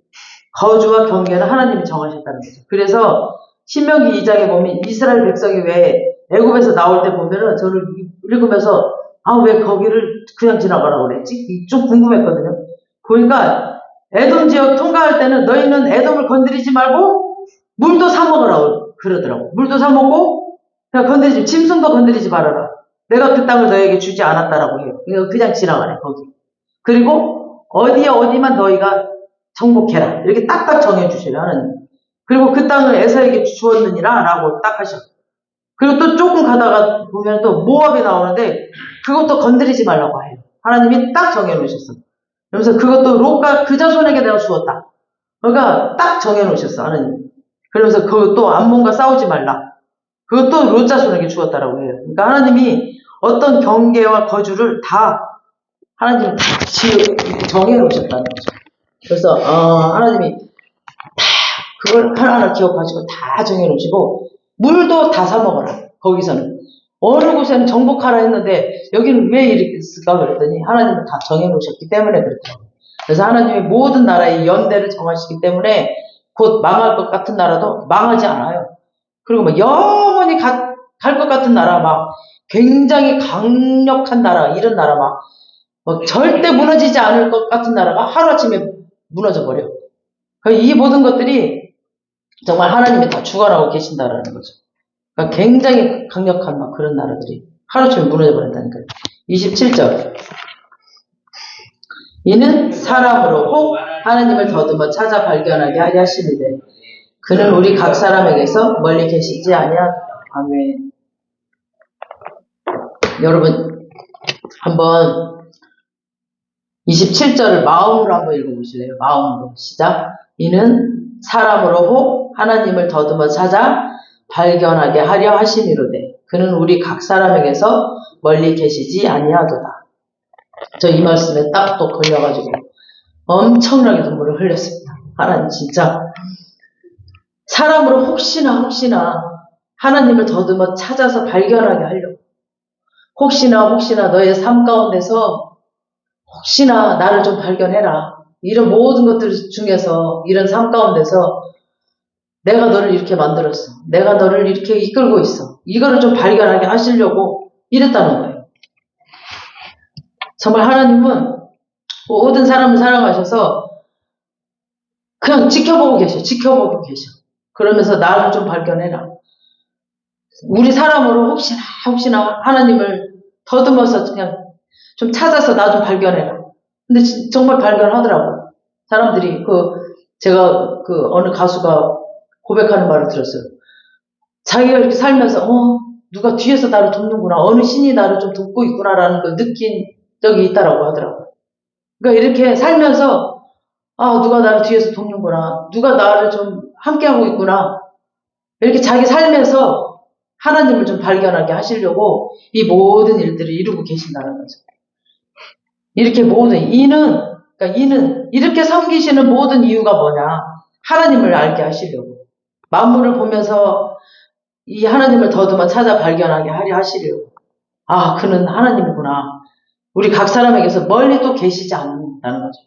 거주와 경계는 하나님이 정하셨다는 거죠. 그래서 신명기 2장에 보면 이스라엘 백성이 왜 애굽에서 나올 때 보면은 저를 읽으면서 왜 거기를 그냥 지나가라고 그랬지? 좀 궁금했거든요. 보니까 에돔 지역 통과할 때는 너희는 에돔을 건드리지 말고 물도 사먹으라고 그러더라고. 물도 사먹고 그냥 건드리지, 짐승도 건드리지 말아라. 내가 그 땅을 너에게 주지 않았다라고 해요. 그냥 지나가래 거기. 그리고 어디만 너희가 정복해라. 이렇게 딱딱 정해주셔요 하나님. 그리고 그 땅을 에사에게 주었느니라 라고 딱 하셔. 그리고 또 조금 가다가 보면 또 모압이 나오는데 그것도 건드리지 말라고 해요. 하나님이 딱 정해놓으셨어. 그러면서 그것도 롯과 그 자손에게 내가 주었다. 그러니까 딱 정해놓으셨어 하나님. 그러면서 그것도 암몬과 싸우지 말라. 그것도 롯 자손에게 주었다라고 해요. 그러니까 하나님이 어떤 경계와 거주를 다 하나님이 다 정해놓으셨다는 거죠. 그래서 하나님이 다 그걸 하나하나 기억하시고 다 정해놓으시고 물도 다 사먹어라. 거기서는 어느 곳에는 정복하라 했는데 여기는 왜 이렇게 했을까 그랬더니 하나님은 다 정해놓으셨기 때문에 그렇더라고요. 그래서 하나님이 모든 나라의 연대를 정하시기 때문에 곧 망할 것 같은 나라도 망하지 않아요. 그리고 영원히 갈 것 같은 나라, 굉장히 강력한 나라, 이런 나라, 절대 무너지지 않을 것 같은 나라가 하루아침에 무너져 버려. 이 모든 것들이 정말 하나님이 다 주관하고 계신다라는 거죠. 그러니까 굉장히 강력한 그런 나라들이 하루아침에 무너져 버린다는 거예요. 27절. 이는 사람으로 혹 하나님을 더듬어 찾아 발견하게 하려 하심이되 그는 우리 각 사람에게서 멀리 계시지 아니하다. 아멘. 여러분 한번 27절을 마음으로 한번 읽어보실래요? 마음으로. 시작. 이는 사람으로 혹 하나님을 더듬어 찾아 발견하게 하려 하심이로되 그는 우리 각 사람에게서 멀리 계시지 아니하도다. 저 이 말씀에 딱 또 걸려가지고 엄청나게 눈물을 흘렸습니다. 하나님 진짜 사람으로 혹시나 하나님을 더듬어 찾아서 발견하게 하려고 혹시나 너의 삶 가운데서 혹시나 나를 좀 발견해라. 이런 모든 것들 중에서 이런 삶 가운데서 내가 너를 이렇게 만들었어. 내가 너를 이렇게 이끌고 있어. 이거를 좀 발견하게 하시려고 이랬다는 거예요. 정말 하나님은 모든 사람을 사랑하셔서 그냥 지켜보고 계셔. 그러면서 나를 좀 발견해라. 우리 사람으로 혹시나 하나님을 더듬어서 그냥 좀 찾아서 나 좀 발견해라. 근데 정말 발견하더라고요. 사람들이 제가 어느 가수가 고백하는 말을 들었어요. 자기가 이렇게 살면서 누가 뒤에서 나를 돕는구나. 어느 신이 나를 좀 돕고 있구나라는 걸 느낀 적이 있다라고 하더라고요. 그러니까 이렇게 살면서 누가 나를 뒤에서 돕는구나. 누가 나를 좀 함께하고 있구나. 이렇게 자기 삶에서 하나님을 좀 발견하게 하시려고 이 모든 일들을 이루고 계신다는 거죠. 이렇게 이는 이렇게 섬기시는 모든 이유가 뭐냐? 하나님을 알게 하시려고. 만물을 보면서 이 하나님을 더듬어 찾아 발견하게 하려 하시려고. 그는 하나님이구나. 우리 각 사람에게서 멀리 또 계시지 않는다는 거죠.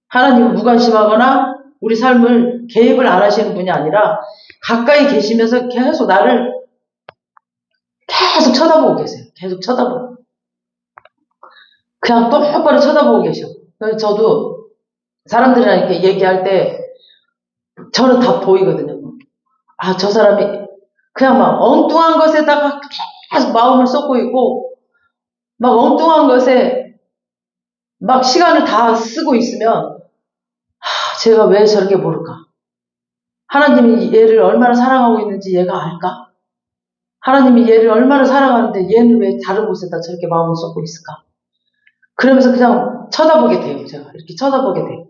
하나님을 무관심하거나 우리 삶을 개입을 안 하시는 분이 아니라 가까이 계시면서 계속 나를 계속 쳐다보고 계세요. 계속 쳐다보고. 그냥 똑바로 쳐다보고 계셔. 그래서 저도 사람들이랑 이렇게 얘기할 때 저는 다 보이거든요. 아, 저 사람이 그냥 막 엉뚱한 것에다가 계속 마음을 쏟고 있고 막 엉뚱한 것에 막 시간을 다 쓰고 있으면 제가 왜 저렇게 모를까? 하나님이 얘를 얼마나 사랑하고 있는지 얘가 알까? 하나님이 얘를 얼마나 사랑하는데 얘는 왜 다른 곳에다 저렇게 마음을 쏟고 있을까? 그러면서 그냥 쳐다보게 돼요. 제가 이렇게 쳐다보게 돼요.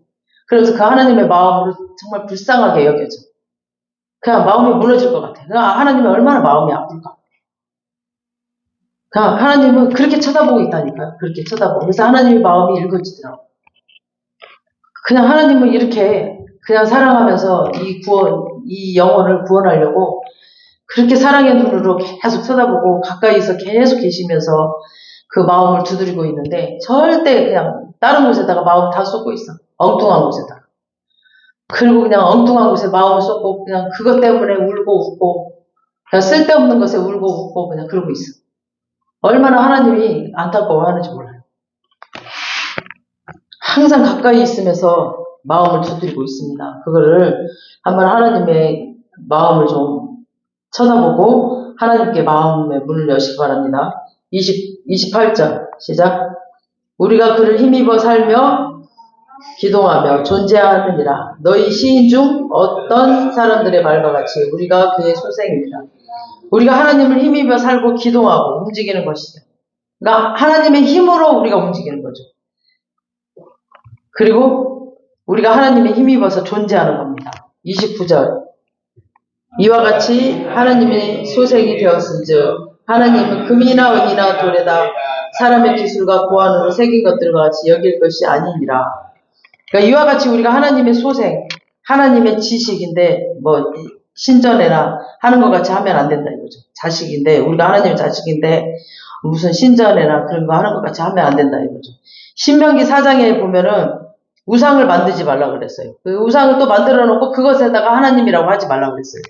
그래서 그 하나님의 마음을 정말 불쌍하게 여겨져. 그냥 마음이 무너질 것 같아요. 하나님이 얼마나 마음이 아플까? 그냥 하나님은 그렇게 쳐다보고 있다니까요. 그렇게 쳐다보고. 그래서 하나님의 마음이 읽어지더라고요. 그냥 하나님은 이렇게 그냥 사랑하면서 이 영혼을 구원하려고 그렇게 사랑의 눈으로 계속 쳐다보고 가까이서 계속 계시면서 그 마음을 두드리고 있는데 절대 그냥 다른 곳에다가 마음 다 쏟고 있어. 엉뚱한 곳에다가. 그리고 그냥 엉뚱한 곳에 마음을 쏟고 그냥 그것 때문에 울고 웃고 그냥 쓸데없는 것에 울고 웃고 그냥 그러고 있어. 얼마나 하나님이 안타까워하는지 몰라요. 항상 가까이 있으면서 마음을 두드리고 있습니다. 그거를 한번 하나님의 마음을 좀 쳐다보고 하나님께 마음의 문을 여시기 바랍니다. 28절 시작. 우리가 그를 힘입어 살며 기동하며 존재하느니라. 너희 시인 중 어떤 사람들의 말과 같이 우리가 그의 소생입니다. 우리가 하나님을 힘입어 살고 기동하고 움직이는 것이죠. 그러니까 하나님의 힘으로 우리가 움직이는 거죠. 그리고 우리가 하나님의 힘입어서 존재하는 겁니다. 29절 이와 같이 하나님의 소생이 되었은즉 하나님은 금이나 은이나 돌에다 사람의 기술과 고안으로 새긴 것들과 같이 여길 것이 아니니라. 그러니까 이와 같이 우리가 하나님의 소생, 하나님의 지식인데 뭐 신전에나 하는 것 같이 하면 안 된다 이거죠. 자식인데 우리가 하나님의 자식인데 무슨 신전에나 그런 거 하는 것 같이 하면 안 된다 이거죠. 신명기 4장에 보면은 우상을 만들지 말라 그랬어요. 그 우상을 또 만들어 놓고 그것에다가 하나님이라고 하지 말라 그랬어요.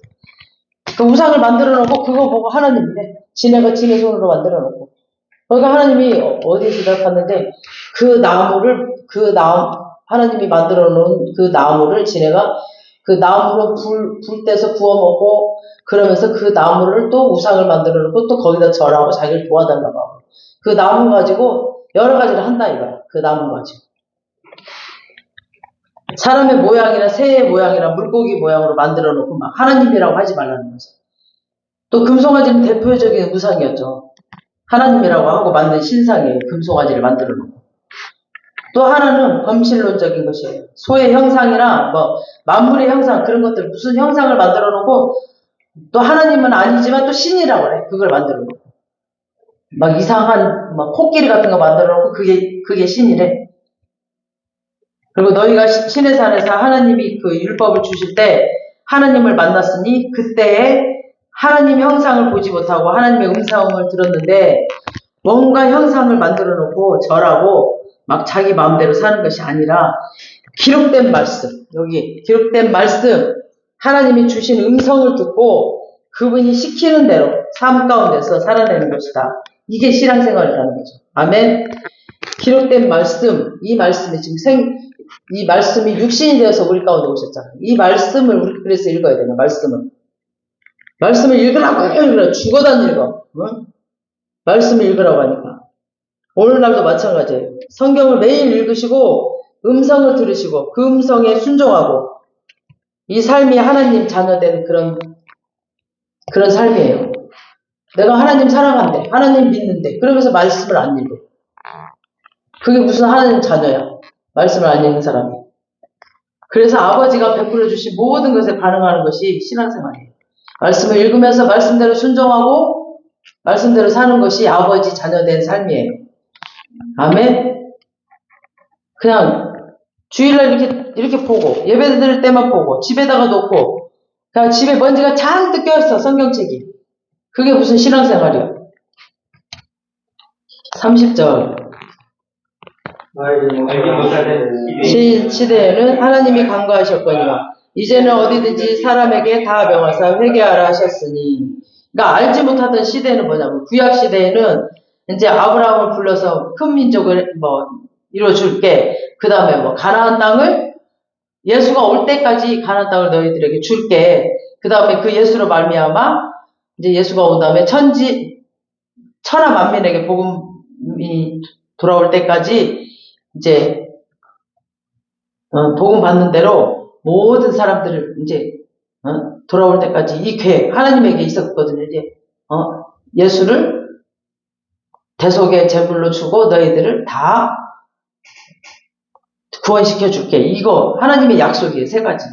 그 우상을 만들어 놓고 그거 보고 하나님이래. 지네가 지네 손으로 만들어 놓고. 그러니까 하나님이 어디에 대답하는데 하나님이 만들어 놓은 그 나무를 지네가 그 나무로 불 떼서 구워 먹고 그러면서 그 나무를 또 우상을 만들어 놓고 또 거기다 절하고 자기를 도와달라고 하고 그 나무 가지고 여러 가지를 한다 이거야. 그 나무 가지고. 사람의 모양이나 새의 모양이나 물고기 모양으로 만들어 놓고 막 하나님이라고 하지 말라는 거죠. 또 금송아지는 대표적인 우상이었죠. 하나님이라고 하고 만든 신상이에요. 금송아지를 만들어 놓고. 또 하나는 범실론적인 것이에요. 소의 형상이나 뭐 만물의 형상 그런 것들 무슨 형상을 만들어 놓고 또 하나님은 아니지만 또 신이라고 그래. 그걸 만들어 놓고. 막 이상한 막 코끼리 같은 거 만들어 놓고 그게 신이래. 그리고 너희가 신의 산에서 하나님이 그 율법을 주실 때 하나님을 만났으니 그때에 하나님의 형상을 보지 못하고 하나님의 음성을 들었는데 뭔가 형상을 만들어 놓고 절하고 막 자기 마음대로 사는 것이 아니라 기록된 말씀, 여기 기록된 말씀, 하나님이 주신 음성을 듣고 그분이 시키는 대로 삶 가운데서 살아내는 것이다. 이게 신앙생활이라는 거죠. 아멘. 기록된 말씀, 이 말씀이 지금 이 말씀이 육신이 되어서 우리 가운데 오셨잖아요. 이 말씀을 우리 그래서 읽어야 되나 말씀을 읽으라고 죽어도 읽어. 응? 말씀을 읽으라고 하니까. 오늘날도 마찬가지예요. 성경을 매일 읽으시고 음성을 들으시고 그 음성에 순종하고 이 삶이 하나님 자녀된 그런 삶이에요. 내가 하나님 사랑한대. 하나님 믿는데. 그러면서 말씀을 안 읽어. 그게 무슨 하나님 자녀야. 말씀을 안 읽는 사람이. 그래서 아버지가 베풀어 주신 모든 것에 반응하는 것이 신앙생활이에요. 말씀을 읽으면서 말씀대로 순종하고 말씀대로 사는 것이 아버지 자녀된 삶이에요. 아멘. 그냥 주일날 이렇게 보고 예배 드릴 때만 보고 집에다가 놓고 그냥 집에 먼지가 잔뜩 껴있어 성경책이. 그게 무슨 신앙생활이야. 30절 시대에는 하나님이 간과하셨거니와 이제는 어디든지 사람에게 다 명하사 회개하라 하셨으니. 그러니까 알지 못하던 시대는 뭐냐면 구약 시대에는 이제 아브라함을 불러서 큰 민족을 뭐 이루어줄게. 그 다음에 뭐 가나안 땅을 예수가 올 때까지 가나안 땅을 너희들에게 줄게. 그 다음에 그 예수로 말미암아 이제 예수가 온 다음에 천하 만민에게 복음이 돌아올 때까지 이제 복음 받는 대로 모든 사람들을 이제 돌아올 때까지 이 계획 하나님에게 있었거든요. 이제 예수를 대속의 제물로 주고 너희들을 다 구원시켜 줄게. 이거 하나님의 약속이에요. 세 가지.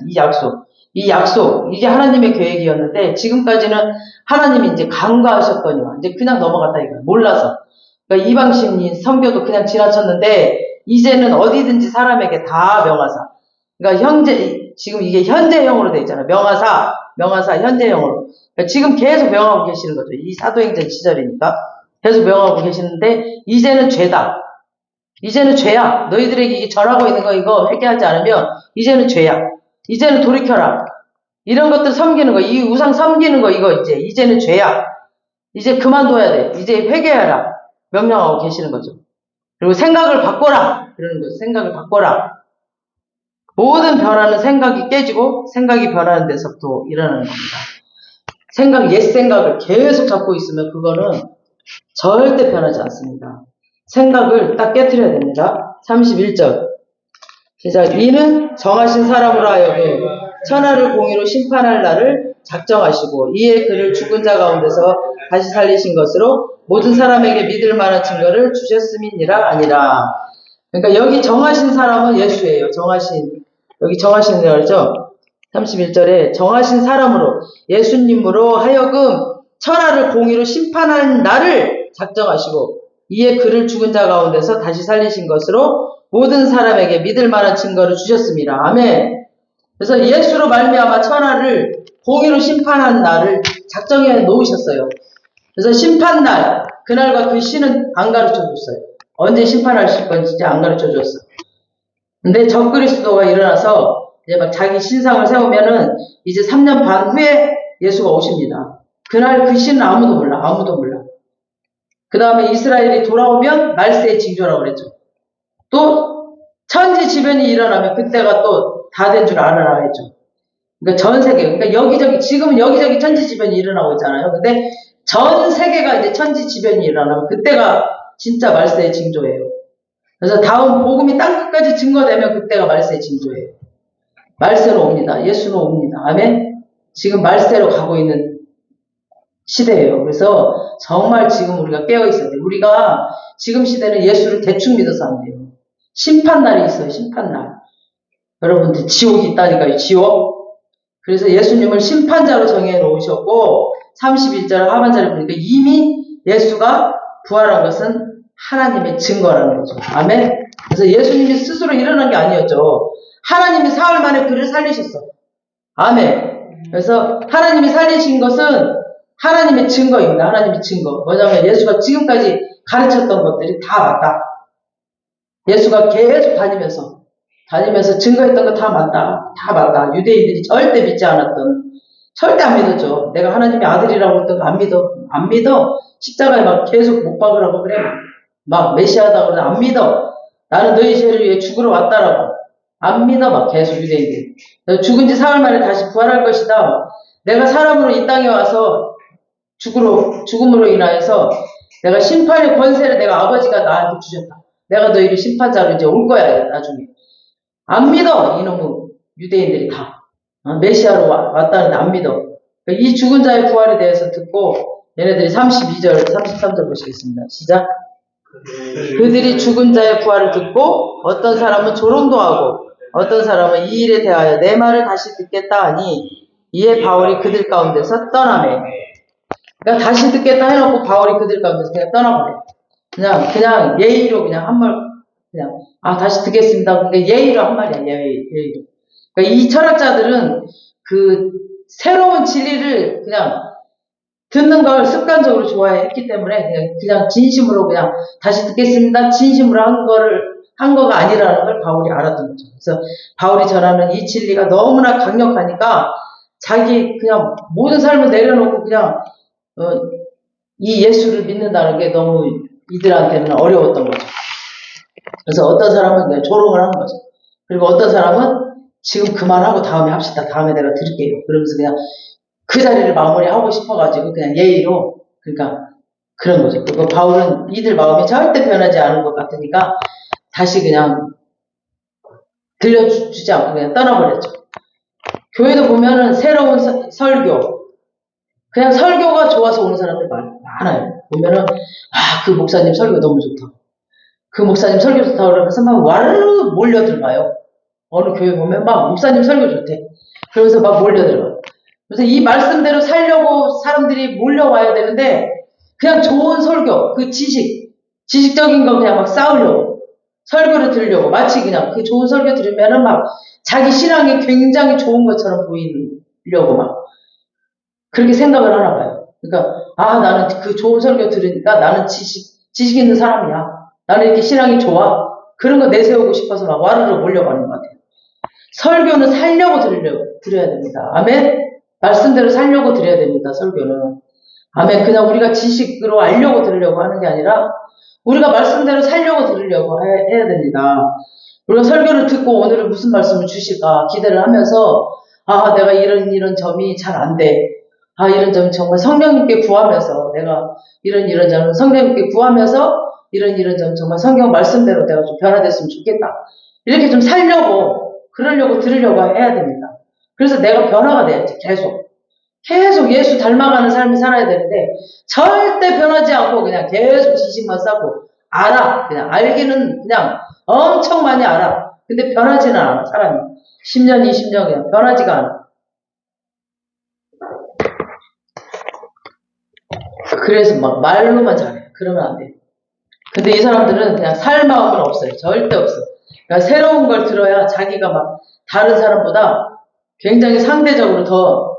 이 약속 이게 하나님의 계획이었는데 지금까지는 하나님이 이제 간과하셨거니와 이제 그냥 넘어갔다 이거예요. 몰라서. 그러니까 이방신인 선교도 그냥 지나쳤는데 이제는 어디든지 사람에게 다 명하사. 그러니까 지금 이게 현재형으로 돼 있잖아요. 명하사 현재형으로. 그러니까 지금 계속 명하고 계시는 거죠. 이 사도행전 시절이니까 계속 명하고 계시는데 이제는 죄다. 이제는 죄야. 너희들에게 이게 전하고 있는 거 이거 회개하지 않으면 이제는 죄야. 이제는 돌이켜라. 이런 것들 섬기는 거, 이 우상 섬기는 거 이거 이제는 죄야. 이제 그만둬야 돼. 이제 회개하라. 명령하고 계시는 거죠. 그리고 생각을 바꿔라. 그러는 거죠. 생각을 바꿔라. 모든 변화는 생각이 깨지고 생각이 변하는 데서부터 일어나는 겁니다. 옛 생각을 계속 잡고 있으면 그거는 절대 변하지 않습니다. 생각을 딱 깨트려야 됩니다. 31절 시작. 이는 정하신 사람으로 하여금 천하를 공의로 심판할 날을 작정하시고 이에 그를 죽은 자 가운데서 다시 살리신 것으로 모든 사람에게 믿을 만한 증거를 주셨음이니라 아니라. 그러니까 여기 정하신 사람은 예수예요. 여기 정하신이라고 하죠. 31절에 정하신 사람으로 예수님으로 하여금 천하를 공의로 심판할 날을 작정하시고 이에 그를 죽은 자 가운데서 다시 살리신 것으로 모든 사람에게 믿을 만한 증거를 주셨습니다. 아멘. 그래서 예수로 말미암아 천하를 공의로 심판한 날을 작정해 놓으셨어요. 그래서 심판날, 그날과 그 시는 안 가르쳐 줬어요. 언제 심판하실 건지 안 가르쳐 줬어요. 근데 적그리스도가 일어나서 이제 막 자기 신상을 세우면은 이제 3년 반 후에 예수가 오십니다. 그날 그 시는 아무도 몰라. 그 다음에 이스라엘이 돌아오면 말세의 징조라고 그랬죠. 또 천지지변이 일어나면 그때가 또 다 된 줄 알아라 했죠. 그러니까 전 세계, 그러니까 여기저기 지금은 여기저기 천지지변이 일어나고 있잖아요. 근데 전 세계가 이제 천지지변이 일어나면 그때가 진짜 말세의 징조예요. 그래서 다음 복음이 땅끝까지 증거되면 그때가 말세의 징조예요. 말세로 옵니다. 예수로 옵니다. 아멘. 지금 말세로 가고 있는 시대예요. 그래서 정말 지금 우리가 깨어 있어야 돼요. 우리가 지금 시대는 예수를 대충 믿어서 안 돼요. 심판날이 있어요. 심판날. 여러분들 지옥이 있다니까요. 지옥. 그래서 예수님을 심판자로 정해 놓으셨고 31절 하반절에 보니까 이미 예수가 부활한 것은 하나님의 증거라는 거죠. 아멘. 그래서 예수님이 스스로 일어난 게 아니었죠. 하나님이 사흘 만에 그를 살리셨어. 아멘. 그래서 하나님이 살리신 것은 하나님의 증거입니다. 하나님의 증거. 뭐냐면 예수가 지금까지 가르쳤던 것들이 다 맞다. 예수가 계속 다니면서 증거했던 거 다 맞다. 유대인들이 절대 믿지 않았던, 절대 안 믿었죠. 내가 하나님의 아들이라고 했던 거 안 믿어. 십자가에 막 계속 못 박으라고 그래. 막 메시아다 그러는데 안 믿어. 나는 너희 죄를 위해 죽으러 왔다라고. 안 믿어. 막 계속 유대인들이. 죽은 지 사흘 만에 다시 부활할 것이다. 내가 사람으로 이 땅에 와서 죽음으로 인하여서 내가 심판의 권세를 내가 아버지가 나한테 주셨다. 내가 너희를 심판자로 이제 올 거야, 나중에. 안 믿어, 이놈의 유대인들이 다. 메시아로 왔다는데 안 믿어. 이 죽은 자의 부활에 대해서 듣고, 얘네들이 32절, 33절 보시겠습니다. 시작. 그들이 죽은 자의 부활을 듣고, 어떤 사람은 조롱도 하고, 어떤 사람은 이 일에 대하여 내 말을 다시 듣겠다 하니, 이에 바울이 그들 가운데서 떠나매. 그러니까 다시 듣겠다 해놓고 바울이 그들 가운데서 그냥 떠나버려. 그냥 예의로 그냥 한 말, 다시 듣겠습니다. 근데 예의로 한 말이야, 예의로. 그러니까 이 철학자들은 그 새로운 진리를 그냥 듣는 걸 습관적으로 좋아했기 때문에 그냥 진심으로 그냥 다시 듣겠습니다. 진심으로 한 거를 한 거가 아니라는 걸 바울이 알았던 거죠. 그래서 바울이 전하는 이 진리가 너무나 강력하니까 자기 그냥 모든 삶을 내려놓고 그냥 이 예수를 믿는다는 게 너무 이들한테는 어려웠던 거죠. 그래서 어떤 사람은 그냥 조롱을 하는 거죠. 그리고 어떤 사람은 지금 그만하고 다음에 합시다. 다음에 내가 드릴게요. 그러면서 그냥 그 자리를 마무리하고 싶어가지고 그냥 예의로, 그러니까 그런 거죠. 그리고 바울은 이들 마음이 절대 변하지 않은 것 같으니까 다시 그냥 들려주지 않고 그냥 떠나버렸죠. 교회도 보면은 새로운 설교, 그냥 설교가 좋아서 오는 사람들 많아요. 보면은 그 목사님 설교 너무 좋다. 그 목사님 설교 좋다 그러면서 막 와르르 몰려들어가요. 어느 교회 보면 막 목사님 설교 좋대. 그러면서 막 몰려들어가요. 그래서 이 말씀대로 살려고 사람들이 몰려와야 되는데 그냥 좋은 설교, 그 지식적인 거 그냥 막 쌓으려고, 설교를 들으려고, 마치 그냥 그 좋은 설교 들으면은 막 자기 신앙이 굉장히 좋은 것처럼 보이려고 막 그렇게 생각을 하나 봐요. 그러니까 나는 그 좋은 설교 들으니까 나는 지식 있는 사람이야. 나는 이렇게 신앙이 좋아. 그런 거 내세우고 싶어서 막 와르르 몰려가는 것 같아요. 설교는 살려고 드려야 됩니다. 아멘? 말씀대로 살려고 드려야 됩니다. 설교는. 아멘. 그냥 우리가 지식으로 알려고 들으려고 하는 게 아니라 우리가 말씀대로 살려고 들으려고 해야 됩니다. 우리가 설교를 듣고 오늘은 무슨 말씀을 주실까 기대를 하면서 내가 이런 점이 잘 안 돼. 이런 점 정말 성령님께 구하면서 내가 이런 점을 성령님께 구하면서 이런 점 정말 성경 말씀대로 내가 좀 변화됐으면 좋겠다. 이렇게 좀 그러려고 들으려고 해야 됩니다. 그래서 내가 변화가 돼야지. 계속 예수 닮아가는 삶을 살아야 되는데 절대 변하지 않고 그냥 계속 지식만 쌓고 그냥 알기는 그냥 엄청 많이 알아. 근데 변하지는 않아. 사람이 10년 20년 그냥 변하지가 않아. 그래서 막 말로만 잘해. 그러면 안 돼. 근데 이 사람들은 그냥 살 마음은 없어요. 절대 없어. 그러니까 새로운 걸 들어야 자기가 막 다른 사람보다 굉장히 상대적으로 더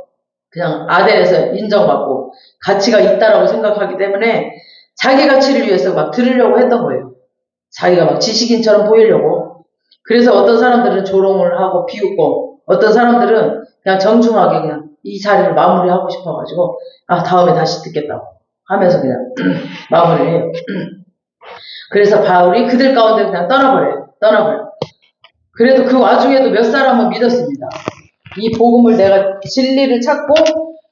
그냥 아덴에서 인정받고 가치가 있다라고 생각하기 때문에 자기 가치를 위해서 막 들으려고 했던 거예요. 자기가 막 지식인처럼 보이려고. 그래서 어떤 사람들은 조롱을 하고 비웃고 어떤 사람들은 그냥 정중하게 그냥 이 자리를 마무리하고 싶어가지고 다음에 다시 듣겠다고 하면서 그냥 마무리를 해요. 그래서 바울이 그들 가운데 그냥 떠나버려요. 그래도 그 와중에도 몇 사람은 믿었습니다. 이 복음을 내가 진리를 찾고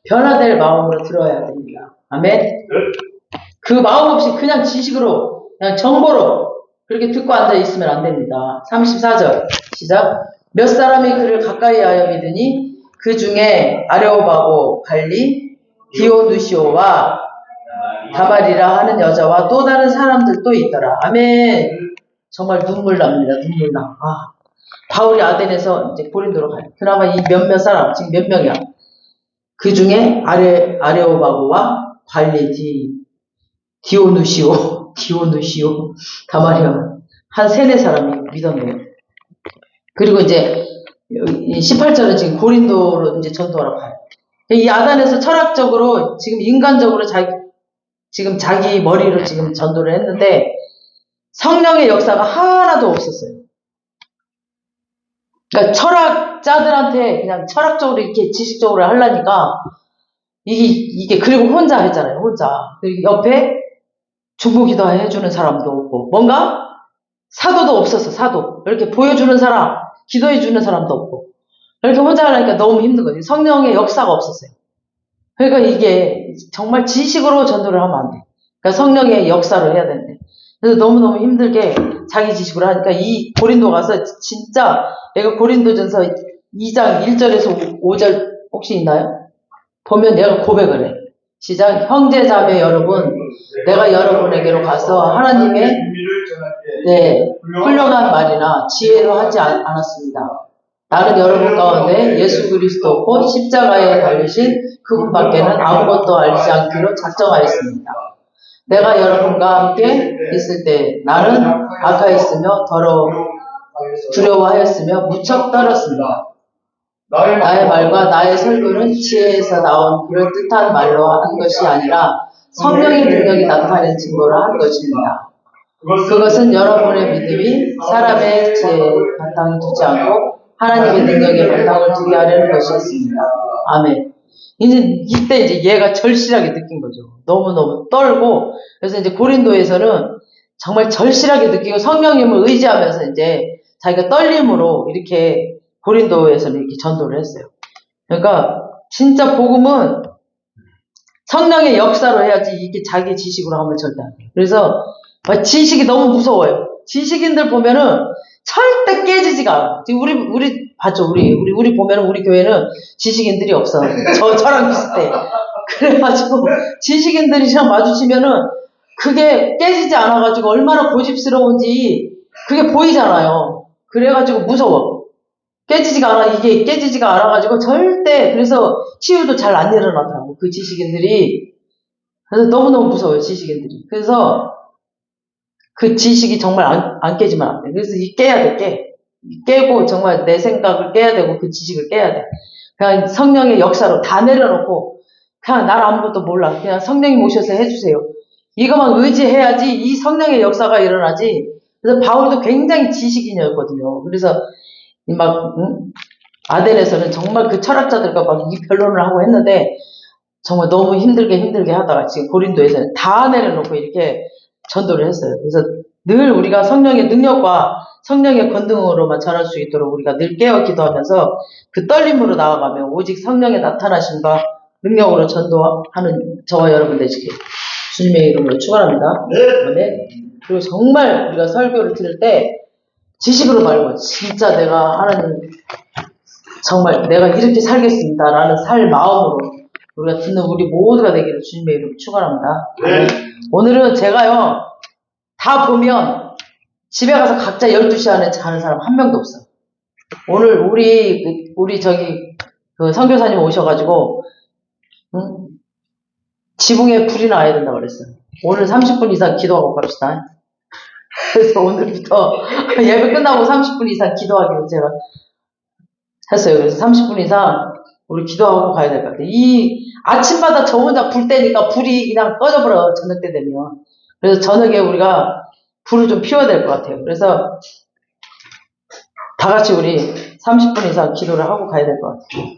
변화될 마음으로 들어야 됩니다. 아멘. 그 마음 없이 그냥 지식으로 그냥 정보로 그렇게 듣고 앉아 있으면 안 됩니다. 34절 시작. 몇 사람이 그를 가까이 하여 믿으니 그 중에 아레오바고 발리 디오누시오와 다말이라 하는 여자와 또 다른 사람들도 있더라. 아멘. 정말 눈물 납니다. 바울이 아덴에서 이제 고린도로 가요. 그나마 이 몇몇 사람, 지금 몇 명이야. 그 중에 아레오바고와 발리 디오누시오, 다말이야. 한 3-4 사람이 믿었네요. 그리고 이제 18절은 지금 고린도로 이제 전도하러 가요. 이 아덴에서 철학적으로 지금 인간적으로 지금 자기 머리로 지금 전도를 했는데 성령의 역사가 하나도 없었어요. 그러니까 철학자들한테 그냥 철학적으로 이렇게 지식적으로 하려니까 이게 그리고 혼자 했잖아요. 혼자. 그리고 옆에 중보기도 해주는 사람도 없고 뭔가 사도도 없었어. 사도. 이렇게 보여주는 사람, 기도해주는 사람도 없고 이렇게 혼자 하려니까 너무 힘든 거지. 성령의 역사가 없었어요. 그러니까 이게 정말 지식으로 전도를 하면 안 돼. 그러니까 성령의 역사로 해야 되는데 그래서 너무너무 힘들게 자기 지식으로 하니까 이 고린도 가서 진짜 내가 고린도전서 2장 1절에서 5절 혹시 있나요? 보면 내가 고백을 해. 시작. 형제자매 여러분, 내가 여러분에게로 가서 하나님의 훌륭한 말이나 지혜로 하지 않았습니다. 나는 여러분 가운데 예수 그리스도 곧 십자가에 달리신 그분밖에는 아무것도 알지 않기로 작정하였습니다. 내가 여러분과 함께 있을 때 나는 악하였으며 두려워하였으며 무척 떨었습니다. 나의 말과 나의 설교는 지혜에서 나온 그럴듯한 말로 한 것이 아니라 성령의 능력이 나타낸 증거로 한 것입니다. 그것은 여러분의 믿음이 사람의 지혜에 바탕을 두지 않고 하나님의 능력에 바탕을 두게 하려는 것이었습니다. 아멘. 이때 이제 얘가 절실하게 느낀 거죠. 너무너무 떨고, 그래서 이제 고린도에서는 정말 절실하게 느끼고 성령님을 의지하면서 이제 자기가 떨림으로 이렇게 고린도에서는 이렇게 전도를 했어요. 그러니까 진짜 복음은 성령의 역사로 해야지 이게 자기 지식으로 하면 절대 안 돼요. 그래서 지식이 너무 무서워요. 지식인들 보면은 절대 깨지지가 않아. 지금 우리 봤죠? 우리 보면은 우리 교회는 지식인들이 없어. 저랑 비슷해. 그래가지고 지식인들이랑 마주치면은 그게 깨지지 않아가지고 얼마나 고집스러운지 그게 보이잖아요. 그래가지고 무서워. 이게 깨지지가 않아가지고 절대, 그래서 치유도 잘 안 일어나더라고, 그 지식인들이. 그래서 너무너무 무서워요, 지식인들이. 그래서 그 지식이 정말 안 깨지면 안 돼. 그래서 깨야 돼, 깨고 정말 내 생각을 깨야 되고 그 지식을 깨야 돼. 그냥 성령의 역사로 다 내려놓고, 그냥 난 아무것도 몰라. 그냥 성령님 오셔서 해주세요. 이것만 의지해야지 이 성령의 역사가 일어나지. 그래서 바울도 굉장히 지식인이었거든요. 그래서 막 아덴에서는 정말 그 철학자들과 막 이 변론을 하고 했는데 정말 너무 힘들게 하다가 지금 고린도에서는 다 내려놓고 이렇게 전도를 했어요. 그래서 늘 우리가 성령의 능력과 성령의 권능으로만 전할 수 있도록 우리가 늘 깨어 기도하면서 그 떨림으로 나아가며 오직 성령의 나타나심과 능력으로 전도하는 저와 여러분 되시길 주님의 이름으로 축원합니다. 네. 그리고 정말 우리가 설교를 들을 때 지식으로 말고 진짜 내가 하나님 정말 내가 이렇게 살겠습니다 라는 살 마음으로 우리가 듣는 우리 모두가 되기를 주님의 이름으로 축원합니다. 네. 오늘은 제가요 다 보면 집에 가서 각자 12시 안에 자는 사람 한 명도 없어요. 오늘 우리 저기 그 선교사님 오셔가지고 지붕에 불이 나야 된다고 그랬어요. 오늘 30분 이상 기도하고 갑시다. 그래서 오늘부터 예배 끝나고 30분 이상 기도하기로 제가 했어요. 그래서 30분 이상 우리 기도하고 가야 될 것 같아요. 이 아침마다 저 혼자 불 때니까 불이 그냥 꺼져버려, 저녁 때 되면. 그래서 저녁에 우리가 불을 좀 피워야 될 것 같아요. 그래서 다 같이 우리 30분 이상 기도를 하고 가야 될 것 같아요.